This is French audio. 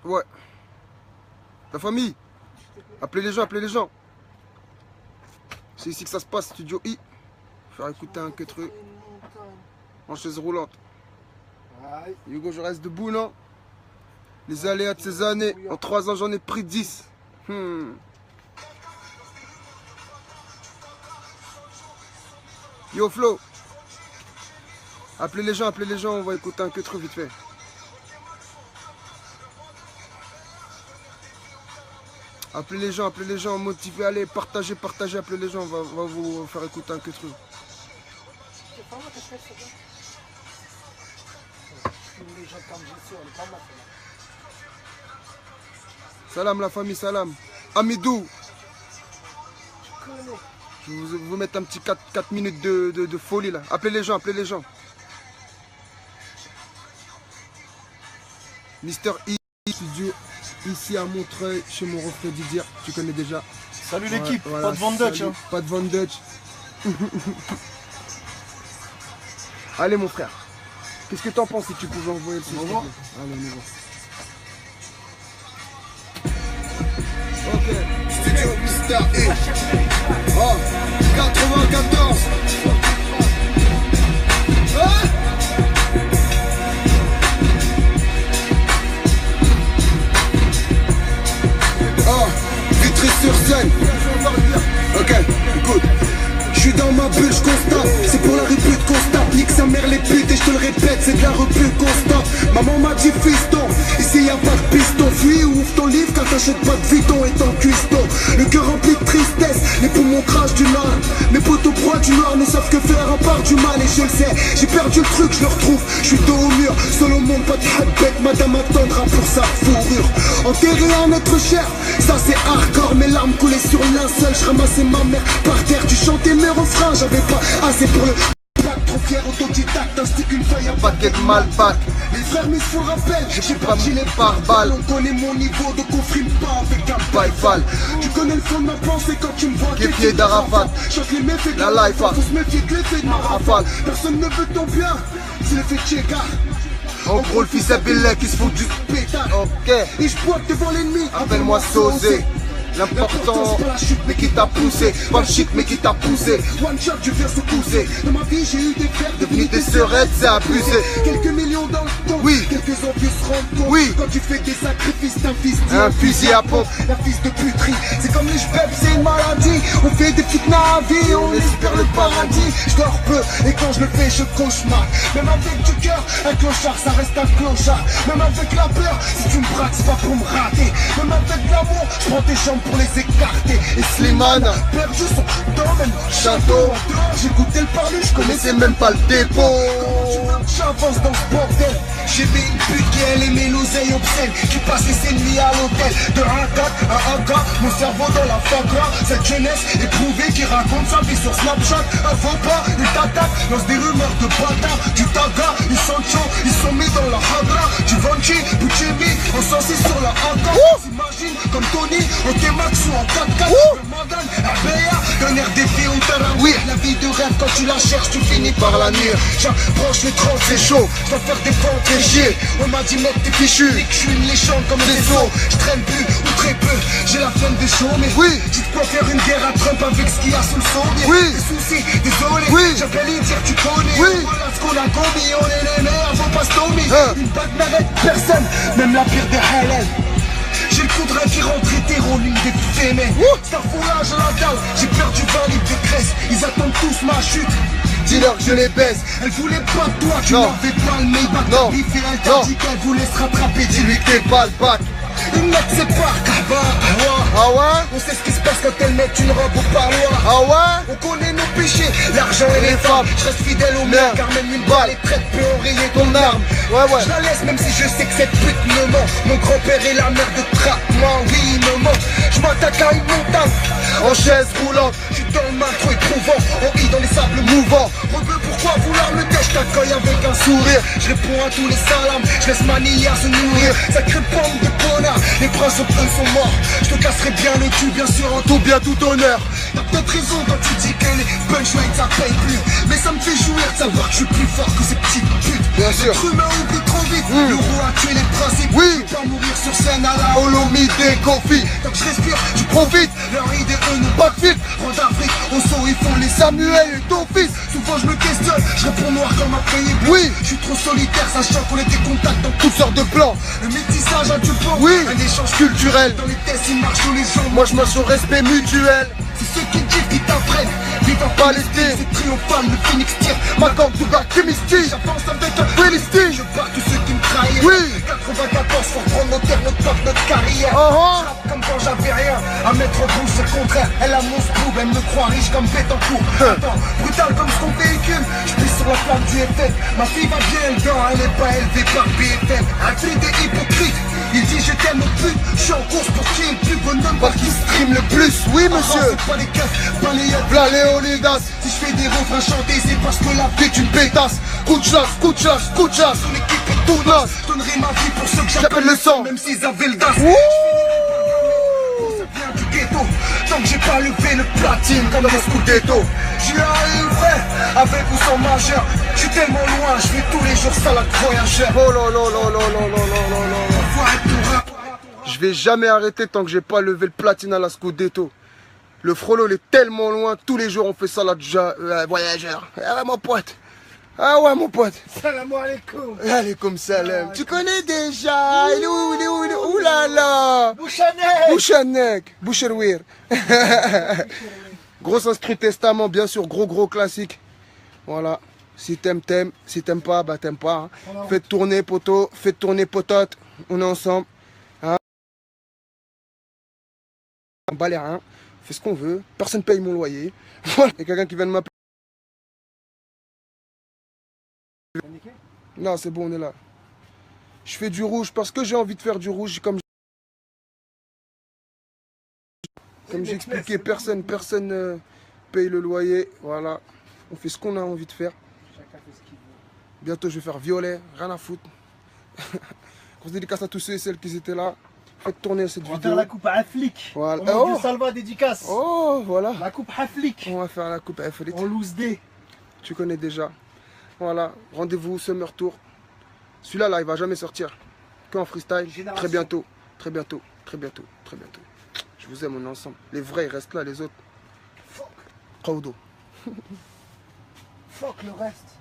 Ouais. La famille. Appelez les gens, appelez les gens. C'est ici que ça se passe, Studio I. Faire écouter un quetreux en chaise roulante. Hugo, je reste debout, non? Les aléas de ces années. En 3 ans, j'en ai pris 10. Yo, Flo. Appelez les gens, on va écouter un quetreux vite fait. Appelez les gens, motivez, allez, partagez, appelez les gens, on va vous faire écouter un quetreux. Salam la famille, salam. Amidou. Je vais vous mettre un petit 4 minutes de folie là. Appelez les gens, Mister I, studio ici à Montreuil, chez mon refrain Didier, tu connais déjà. Salut l'équipe, voilà, pas de Van Dutch. Hein. Pas de Van Dutch. Allez mon frère, qu'est-ce que t'en penses si tu pouvais envoyer le son? Allez, on y va. Ok. Studio Mister I. Oh, 94. Sur scène. Ok, écoute. Je suis dans ma bulle, je constate. C'est pour la répute constate. Nique sa mère les putes et je te le répète, c'est de la répute constate. Maman m'a dit fiston, ici y a pas de piston. Fuis ou ouvre ton livre car t'achètes pas de Vuitton et ton cuiston. Le cœur rempli de tristesse, les poumons crachent du mal. Mes potos proies du noir ne savent que faire à part du mal. Et je le sais, j'ai perdu le truc, je le retrouve. Je suis dos au mur, seul au monde, pas de habette. Madame attendra pour sa fourrure. Enterré un être cher, ça c'est hardcore. Mes larmes coulaient sur le linceul, je ramassais ma mère par terre. Tu chantais mes refrains, j'avais pas assez pour le bac. Trop fier, autodidacte, un stick, une feuille, un paquet de malpac. Les frères mis font rappel, j'ai pas mis les pare-balles. On connaît mon niveau, donc on frime pas avec un baïfal. Tu connais le fond de ma pensée quand tu me vois pied d'Arafat. Chante les méfaits de la life, faut se méfier de l'effet de ma rafale. Personne ne veut ton bien, c'est l'effet de Tcheka. En gros le fils à Billet qui se fout du pétard. Ok. Et je pointe devant l'ennemi, appelle-moi Sosé. L'important, c'est pas la chute mais qui t'a poussé. Pas le shit mais qui t'a poussé. One shot, je viens se pousser. Dans ma vie j'ai eu des frères devenus des sœurettes, c'est abusé. Quelques millions dans le temps, oui. Quelques envieux se rendent compte, oui. Quand tu fais des sacrifices d'un fils, un fusil à pompe. La fils de puterie, c'est comme les jebebs, c'est une maladie. On fait des fitnas à vie, on espère le paradis. Je dors peu, et quand je le fais, je cauchemar. Même avec du cœur, un clochard, ça reste un clochard. Même avec la peur, si tu me braques, c'est pas pour me rater. Même avec l'amour, je prends tes jambes pour les écarter. Et Slimane perdu son domaine château. J'écoutais le parler, je connaissais même pas le dépôt. J'avance dans ce bordel. J'ai vu une pute qui elle aimait l'oseille obscène, qui passait ses nuits à l'hôtel. De 1-4 à 1K, mon cerveau dans la fagra. Cette jeunesse éprouvée qui raconte sa vie sur Snapchat. Un faux pas, ils t'attaquent, lance des rumeurs de bâtard. Du taga, ils sont chauds, ils sont mis dans la hadra. Du Vanchi, Puccini, on s'assit sur la AK. S'imagine comme Tony, au T-Max ou en 4x4. Le Mandan, RBA, un RDP au terrain. Oui, la vie de rêve quand tu la cherches, tu finis par la nuire. J'approche les 30, c'est chaud, je dois faire des pentes. On m'a dit mec t'es fichu, et que je suis une légende comme des os. Je traîne plus ou très peu, j'ai la flemme des shows. Mais oui, tu te peux faire une guerre à Trump avec ce qu'il y a sous le sommier. Oui, des soucis, désolé, oui. J'appelle y dire tu connais. Oui, voilà ce qu'on a commis, on est les meilleurs, faut pas se tomber. Une bague n'arrête personne, même la pire des HLL. J'ai le coup de rein qui rentre hétéro, l'une des fémènes. C'est un fourrage à la dalle, j'ai perdu 20 livres de graisse. Ils attendent tous ma chute. Dis-leur que je les baisse. Elle voulait pas de toi, tu n'avais pas le Maybach. Non, elle t'a dit qu'elle voulait se rattraper. Dis-lui que t'es pas le bac. Une mec c'est pas ah ouais. On sait ce qui se passe quand elles mettent une robe au parloir. Ah ouais. On connaît nos péchés, l'argent et les femmes. Je reste fidèle au mien, car même une balle est traite peut enrayer ton arme. Ouais. Je la laisse même si je sais que cette pute me ment. Mon grand-père est la mère de trappe, moi oui il me ment. Je m'attaque à une montagne en chaise roulante. Je suis dans le main trop éprouvant, on rit dans les sables mouvants. Rebeu pourquoi vouloir me têche, t'accueille avec un sourire. Je réponds à tous les salams, je laisse ma nière se nourrir. Sacrée pomme de bonheur, les princes eux sont morts. Je te casserai bien le cul, bien sûr, en tout bien, tout honneur. T'as peut-être raison quand tu dis que les punchlines ça paye plus. Mais ça me fait jouir de savoir que je suis plus fort que ces petites putes. Bien sûr. L'être humain oublie trop vite. Le roi a tué les principes. Oui. Je vais pas mourir sur scène à la Olomide Kofi. Tant que je respire, Tu profites. leur idée eux n'ont Pas de filtre. En Afrique, au saut, ils font les Samuel et ton fils. Souvent je me questionne, je réponds noir comme un pays blanc. Oui. Je suis trop solitaire, sachant qu'on était contact dans Toutes sortes de plans. le métissage à du pont. Oui. Un échange Culturel. dans les tests, ils marchent tous les gens. Moi je marche au respect mutuel. C'est ceux qui disent qui t'apprennent. Vive en Palestine. c'est triomphal, le phoenix tire. Ma gang tout gars qui mystique. J'avance avec un Philistine. Je bats tous ceux qui me trahissent. Oui. 94, faut prendre nos terres, notre pop, notre carrière. Oh, oh. Je rappe comme quand j'avais rien. À mettre en compte, c'est le contraire. Elle a mon scoop, elle me croit riche comme Bétancourt. Attends, brutal comme ce qu'on véhicule. Je pisse sur la flamme du FN. Ma fille va bien dedans, elle est pas élevée par BFM. Un des hypocrites. Il dit je t'aime au pute. Je suis en course pour qui est le plus bonhomme. Parce qu'il stream le plus. Oui monsieur. C'est pas les keufs, pas les yachts. V'là Léonidas. Si je fais des refrains chantés, c'est parce que la vie T'es une pétasse. Coup de chasse, coup de chasse, coup de chasse. son équipe est Tout naze. Je donnerai ma vie pour ceux que J'appelle le sang. même s'ils avaient le das. Ouh. Ça vient du ghetto, tant que j'ai pas levé le platine comme Comme des un scudetto. Je suis un vrai, avec ou sans majeur. Je suis tellement loin, je fais tous les jours salade voyageur. Oh là là là là là là là là là. Faut être tout rap. Je vais jamais arrêter tant que j'ai pas levé le platine à la Scudetto. Le frollo il est tellement loin, tous les jours on fait ça là déjà, voyageur. Ah ouais mon pote. Ah ouais mon pote. Salam alaikum. Allez comme salam. Tu connais déjà. Il est où, il est où, il est où? Ouh là là. Bouchanet. Bouchanek. Boucherwir. Gros instru testament, bien sûr, gros classique. Voilà. Si t'aimes, t'aimes. Si t'aimes pas, bah t'aimes pas. Hein. Faites tourner poteau, faites tourner potote. On est ensemble. Hein. On bat les reins. On fait ce qu'on veut. Personne paye mon loyer. Voilà. Il y a quelqu'un qui vient de m'appeler. Non, c'est bon, on est là. Je fais du rouge parce que j'ai envie de faire du rouge comme j'ai expliqué, personne paye le loyer. Voilà. On fait ce qu'on a envie de faire. Chacun fait ce qu'il veut. Bientôt, je vais faire violet. Rien à foutre. Grosse dédicace à tous ceux et celles qui étaient là. Faites tourner cette On va vidéo. faire la coupe à un flic. Voilà. Au nom Oh. du Salva dédicace. Oh, voilà. La coupe à un flic. On va faire la coupe F. En loose D. Tu connais déjà. Voilà. Rendez-vous Summer Tour. Celui-là, là, il va jamais sortir. Qu'en freestyle. Génération. Très bientôt. Très bientôt. Très bientôt. Très bientôt. Je vous aime, on est ensemble. Les vrais, ils restent là. Les autres. Fuck. Kaudo. Fuck le reste.